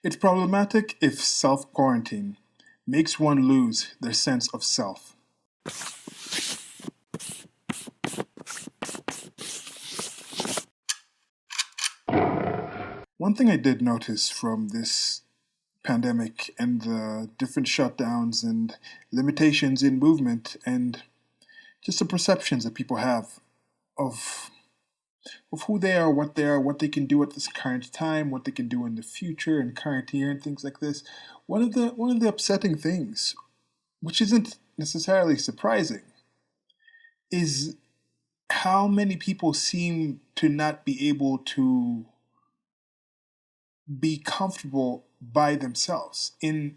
It's problematic if self quarantine makes one lose their sense of self. One thing I did notice from this pandemic and the different shutdowns and limitations in movement and just the perceptions that people have of who they are, what they can do at this current time, what they can do in the future and current year and things like this. One of the upsetting things, which isn't necessarily surprising, is how many people seem to not be able to be comfortable by themselves in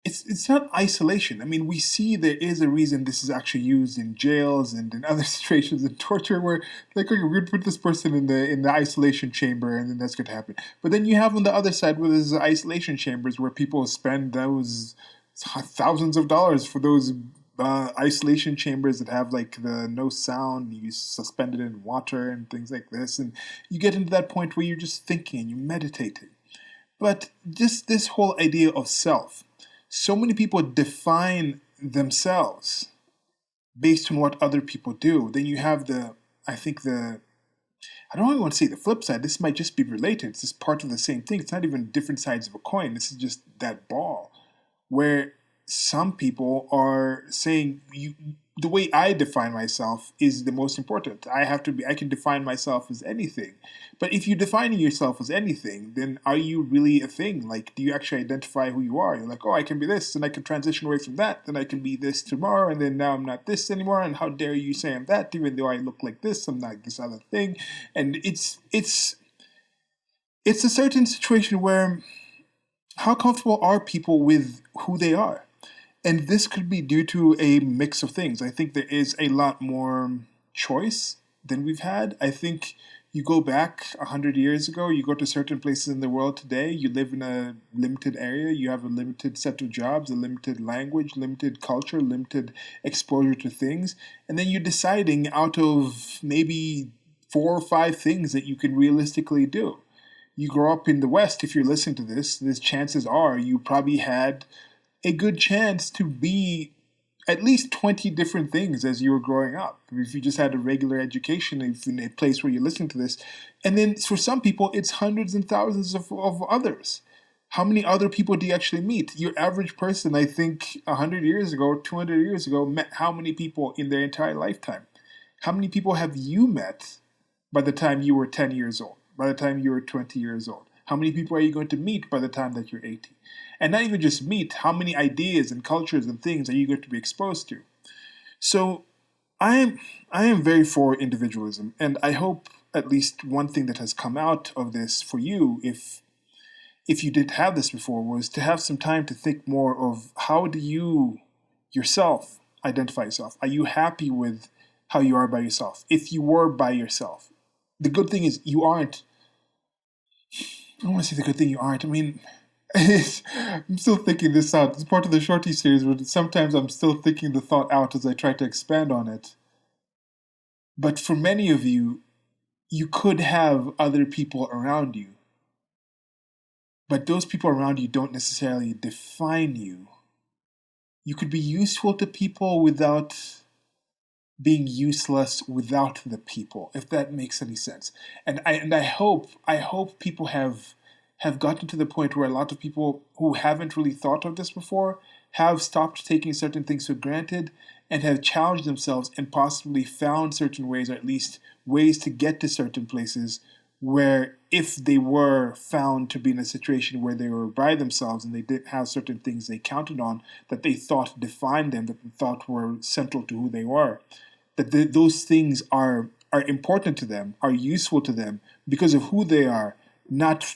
it's not isolation. I mean, we see there is a reason this is actually used in jails and in other situations in torture where like okay, we're gonna put this person in the isolation chamber and then that's gonna happen. But then you have on the other side where there's isolation chambers where people spend those thousands of dollars for those isolation chambers that have like the no sound, you suspend it in water and things like this, and you get into that point where you're just thinking and you're meditating. But just this whole idea of self, so many people define themselves based on what other people do. Then you have I think I don't even want to say the flip side. This might just be related. It's just part of the same thing. It's not even different sides of a coin. This is just that ball where some people are saying the way I define myself is the most important. I can define myself as anything. But if you're defining yourself as anything, then are you really a thing? Like, do you actually identify who you are? You're like, oh, I can be this, and I can transition away from that, then I can be this tomorrow, and then now I'm not this anymore, and how dare you say I'm that, even though I look like this, I'm not this other thing. And it's a certain situation where how comfortable are people with who they are? And this could be due to a mix of things. I think there is a lot more choice than we've had. I think you go back 100 years ago, you go to certain places in the world today, you live in a limited area, you have a limited set of jobs, a limited language, limited culture, limited exposure to things, and then you're deciding out of maybe 4 or 5 things that you can realistically do. You grow up in the West, if you're listening to this, the chances are you probably had a good chance to be at least 20 different things as you were growing up. If you just had a regular education in a place where you're listening to this. And then for some people, it's hundreds and thousands of others. How many other people do you actually meet? Your average person, I think 100 years ago, 200 years ago, met how many people in their entire lifetime? How many people have you met by the time you were 10 years old? By the time you were 20 years old? How many people are you going to meet by the time that you're 80? And not even just meet, how many ideas and cultures and things are you going to be exposed to? So I am very for individualism, and I hope at least one thing that has come out of this for you, if you did have this before, was to have some time to think more of how do you yourself identify yourself? Are you happy with how you are by yourself? If you were by yourself, the good thing is you aren't. I don't want to say the good thing you aren't. I mean, I'm still thinking this out. It's part of the shorty series, but sometimes I'm still thinking the thought out as I try to expand on it. But for many of you, you could have other people around you, but those people around you don't necessarily define you. You could be useful to people without being useless without the people, if that makes any sense. And I hope people have gotten to the point where a lot of people who haven't really thought of this before have stopped taking certain things for granted and have challenged themselves and possibly found certain ways, or at least ways to get to certain places where if they were found to be in a situation where they were by themselves and they didn't have certain things they counted on that they thought defined them, that they thought were central to who they were, that those things are important to them, are useful to them because of who they are, not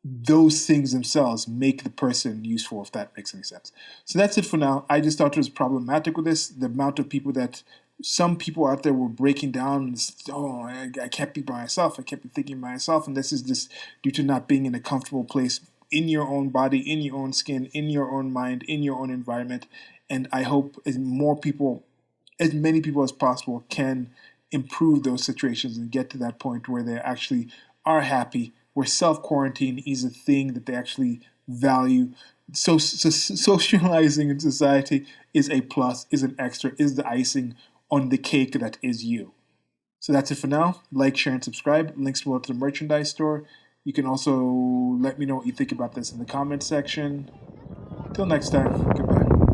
those things themselves make the person useful, if that makes any sense. So that's it for now. I just thought it was problematic with this, the amount of people that some people out there were breaking down. And, oh, I can't be by myself. I can't be thinking by myself. And this is just due to not being in a comfortable place in your own body, in your own skin, in your own mind, in your own environment. And I hope as many people as possible can improve those situations and get to that point where they actually are happy where self-quarantine is a thing that they actually value. So socializing in society is a plus, is an extra, is the icing on the cake that is you. So that's it for now. Like, share, and subscribe. Links below to the merchandise store. You can also let me know what you think about this in the comments section. Till next time, goodbye.